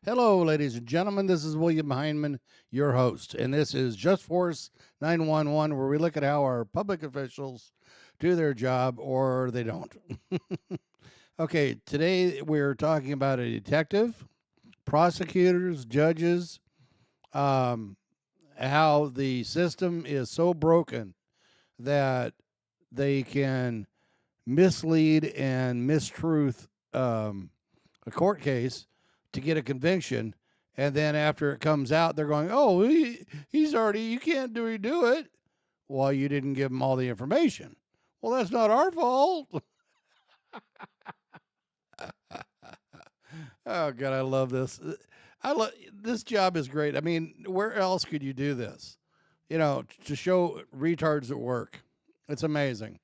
Hello, ladies and gentlemen. This is William Heinman, your host, and this is Just Force 911, where we look at how our public officials do their job or they don't. Okay, today we're talking about a detective, prosecutors, judges, how the system is so broken that they can mislead and mistruth a court case to get a conviction, and then after it comes out, they're going, "Oh, he's already, you can't redo it." Well, you didn't give him all the information. Well, that's not our fault. Oh God, I love this. I love this job is great. I mean, where else could you do this? You know, to show retards at work. It's amazing.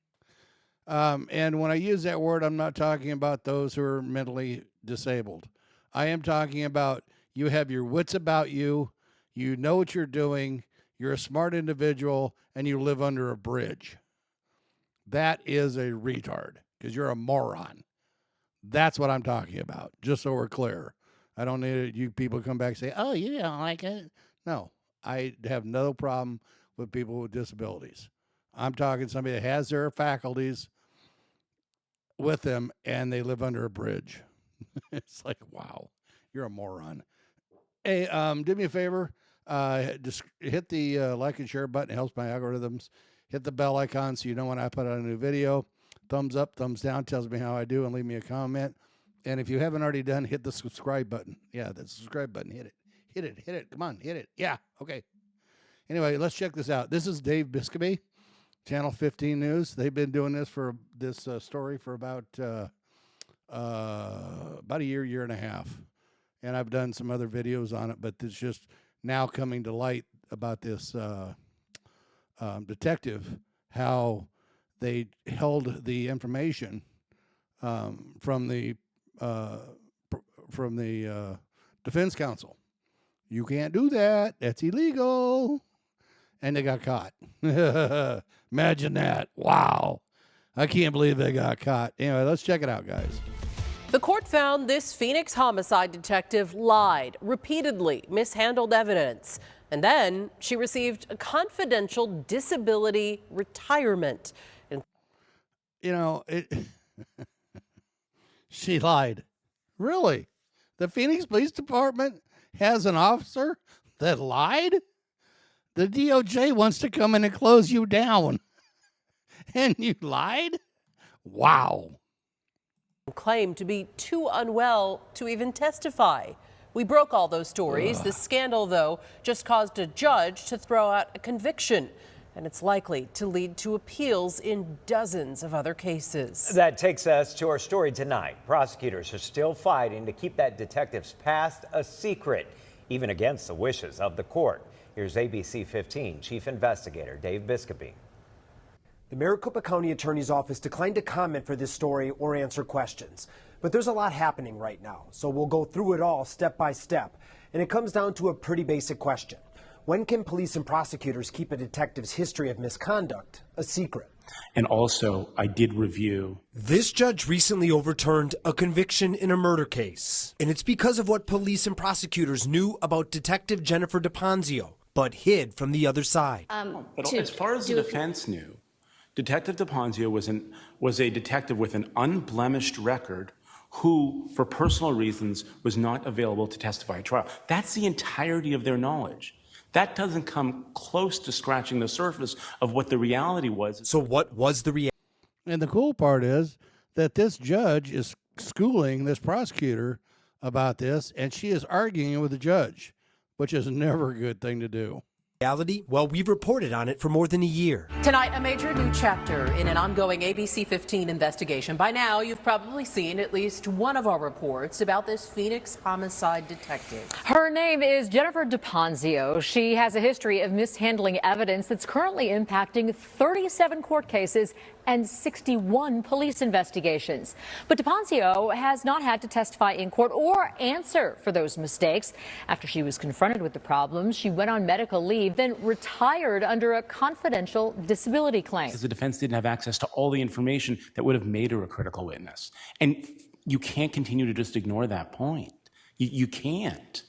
And when I use that word, I'm not talking about those who are mentally disabled. I am talking about you have your wits about you, you know what you're doing, you're a smart individual, and you live under a bridge. That is a retard because you're a moron. That's what I'm talking about, just so we're clear. I don't need you people to come back and say, "Oh, you don't like it." No, I have no problem with people with disabilities. I'm talking somebody that has their faculties with them and they live under a bridge. It's like, wow, you're a moron. Hey, do me a favor. Just hit the like and share button. It helps my algorithms. Hit the bell icon so you know when I put out a new video. Thumbs up, thumbs down tells me how I do, and leave me a comment. And if you haven't already done, hit the subscribe button. Yeah, the subscribe button. Hit it. Hit it. Hit it. Come on, hit it. Yeah, okay. Anyway, let's check this out. This is Dave Biscobee, Channel 15 News. They've been doing this for this story for about a year and a half. And I've done some other videos on it, but it's just now coming to light about this detective, how they held the information from the defense counsel. You can't do that. That's illegal. And they got caught. Imagine that. Wow. I can't believe they got caught. Anyway, let's check it out, guys. The court found this Phoenix homicide detective lied, repeatedly mishandled evidence, and then she received a confidential disability retirement. You know, she lied. Really? The Phoenix Police Department has an officer that lied? The DOJ wants to come in and close you down. And you lied? Wow. Claimed to be too unwell to even testify. We broke all those stories. The scandal, though, just caused a judge to throw out a conviction, and it's likely to lead to appeals in dozens of other cases. That takes us to our story tonight. Prosecutors are still fighting to keep that detective's past a secret, even against the wishes of the court. Here's ABC 15 Chief Investigator Dave Biscobee. The Maricopa County Attorney's Office declined to comment for this story or answer questions. But there's a lot happening right now, so we'll go through it all step by step. And it comes down to a pretty basic question. When can police and prosecutors keep a detective's history of misconduct a secret? And also, I did review. This judge recently overturned a conviction in a murder case. And it's because of what police and prosecutors knew about Detective Jennifer DePonzio, but hid from the other side. But as far as the defense knew, Detective DePonzio was a detective with an unblemished record who, for personal reasons, was not available to testify at trial. That's the entirety of their knowledge. That doesn't come close to scratching the surface of what the reality was. So what was the reality? And the cool part is that this judge is schooling this prosecutor about this, and she is arguing with the judge, which is never a good thing to do. Well, we've reported on it for more than a year. Tonight, a major new chapter in an ongoing ABC 15 investigation. By now, you've probably seen at least one of our reports about this Phoenix homicide detective. Her name is Jennifer DePonzio. She has a history of mishandling evidence that's currently impacting 37 court cases and 61 police investigations. But DePonzio has not had to testify in court or answer for those mistakes. After she was confronted with the problems, she went on medical leave, then retired under a confidential disability claim. Because the defense didn't have access to all the information that would have made her a critical witness. And you can't continue to just ignore that point. You can't.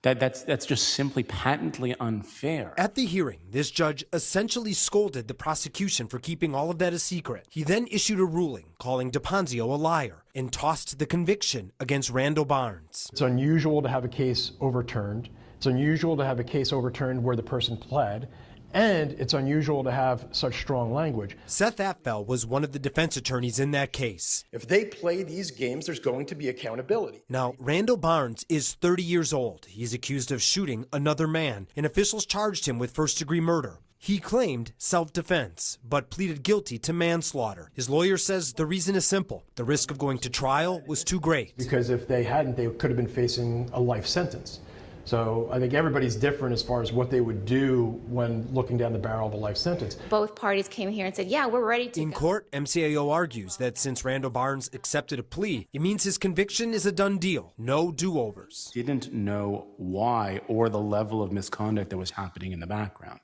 That's just simply patently unfair. At the hearing, this judge essentially scolded the prosecution for keeping all of that a secret. He then issued a ruling calling DePonzio a liar and tossed the conviction against Randall Barnes. It's unusual to have a case overturned. It's unusual to have a case overturned where the person pled. And it's unusual to have such strong language. Seth Apfel was one of the defense attorneys in that case. If they play these games, there's going to be accountability. Now, Randall Barnes is 30 years old. He's accused of shooting another man, and officials charged him with first-degree murder. He claimed self-defense, but pleaded guilty to manslaughter. His lawyer says the reason is simple. The risk of going to trial was too great. Because if they hadn't, they could have been facing a life sentence. So I think everybody's different as far as what they would do when looking down the barrel of a life sentence. Both parties came here and said, yeah, we're ready to In go. court, MCAO argues that since Randall Barnes accepted a plea, it means his conviction is a done deal. No do-overs. Didn't know why or the level of misconduct that was happening in the background.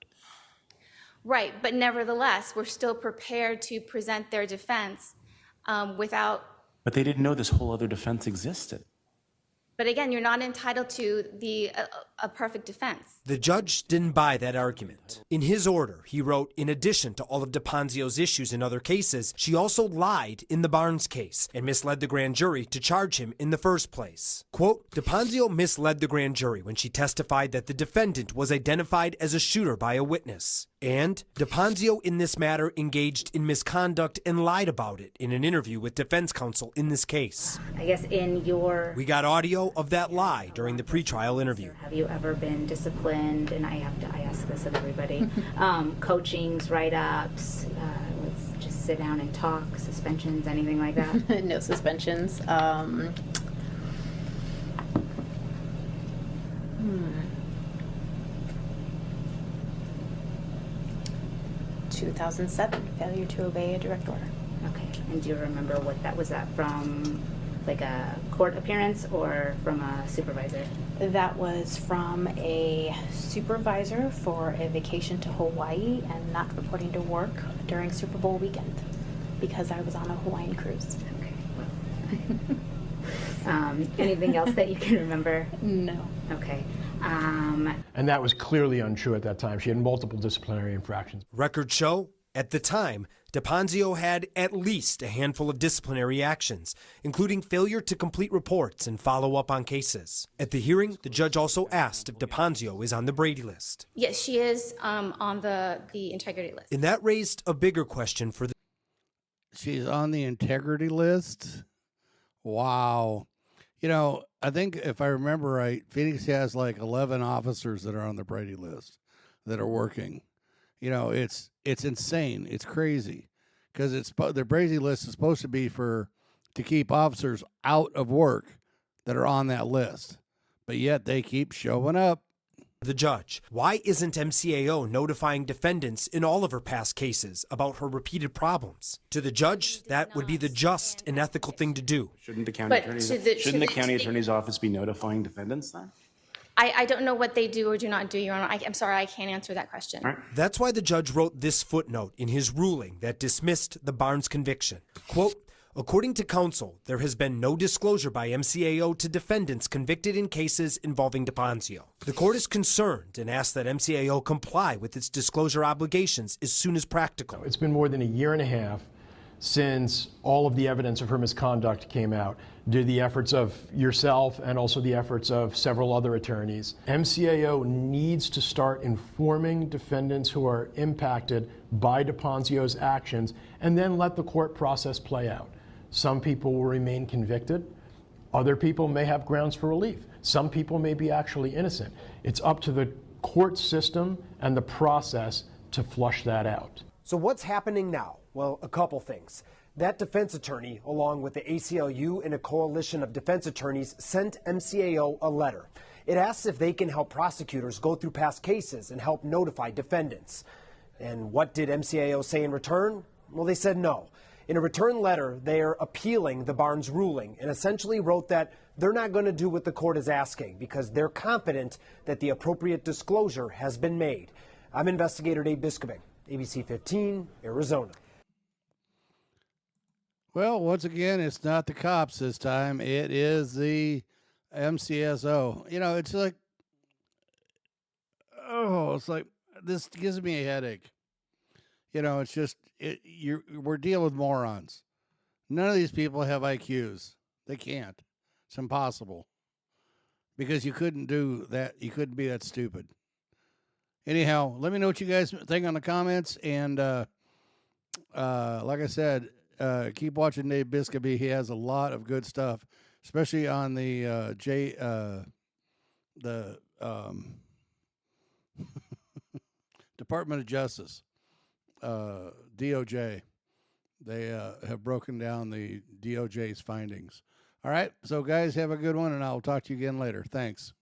Right, but nevertheless, we're still prepared to present their defense without... But they didn't know this whole other defense existed. But again, you're not entitled to a perfect defense. The judge didn't buy that argument. In his order, he wrote, in addition to all of DePonzio's issues in other cases, she also lied in the Barnes case and misled the grand jury to charge him in the first place. Quote, DePonzio misled the grand jury when she testified that the defendant was identified as a shooter by a witness. And DePonzio in this matter engaged in misconduct and lied about it in an interview with defense counsel in this case. I guess in your... We got audio of that lie during the pretrial interview. Have you ever been disciplined? And I ask this of everybody. Coachings, write-ups, let's just sit down and talk, suspensions, anything like that? No suspensions. 2007, failure to obey a direct order. Okay, and do you remember what that was from, like a court appearance or from a supervisor? That was from a supervisor for a vacation to Hawaii and not reporting to work during Super Bowl weekend because I was on a Hawaiian cruise. Okay, well. Anything else that you can remember? No. Okay. And that was clearly untrue at that time. She had multiple disciplinary infractions. Records show, at the time, DePonzio had at least a handful of disciplinary actions, including failure to complete reports and follow up on cases. At the hearing, the judge also asked if DePonzio is on the Brady list. Yes, she is on the integrity list. And that raised a bigger question for the... She's on the integrity list? Wow. You know, I think if I remember right, Phoenix has like 11 officers that are on the Brady list that are working. You know, it's insane. It's crazy because the Brady list is supposed to be to keep officers out of work that are on that list, but yet they keep showing up. The judge, why isn't MCAO notifying defendants in all of her past cases about her repeated problems? To the judge, that would be the just and ethical thing to do. Shouldn't the county attorney's office be notifying defendants then? I don't know what they do or do not do, Your Honor. I'm sorry, I can't answer that question. Right. That's why the judge wrote this footnote in his ruling that dismissed the Barnes conviction. Quote, according to counsel, there has been no disclosure by MCAO to defendants convicted in cases involving DePonzio. The court is concerned and asks that MCAO comply with its disclosure obligations as soon as practical. It's been more than a year and a half since all of the evidence of her misconduct came out, due to the efforts of yourself and also the efforts of several other attorneys. MCAO needs to start informing defendants who are impacted by DePonzio's actions and then let the court process play out. Some people will remain convicted. Other people may have grounds for relief. Some people may be actually innocent. It's up to the court system and the process to flush that out. So what's happening now? Well, a couple things. That defense attorney, along with the ACLU and a coalition of defense attorneys, sent MCAO a letter. It asks if they can help prosecutors go through past cases and help notify defendants. And what did MCAO say in return? Well, they said no. In a return letter, they are appealing the Barnes ruling and essentially wrote that they're not going to do what the court is asking because they're confident that the appropriate disclosure has been made. I'm investigator Dave Biscobing, ABC 15, Arizona. Well, once again, it's not the cops this time. It is the MCSO. You know, it's like, oh, it's like this gives me a headache. You know, it's just we're dealing with morons. None of these people have IQs. They can't. It's impossible. Because you couldn't do that. You couldn't be that stupid. Anyhow, let me know what you guys think on the comments. And like I said, keep watching Dave Biscobee. He has a lot of good stuff, especially on the Department of Justice, DOJ. They have broken down the DOJ's findings. All right. So, guys, have a good one, and I'll talk to you again later. Thanks.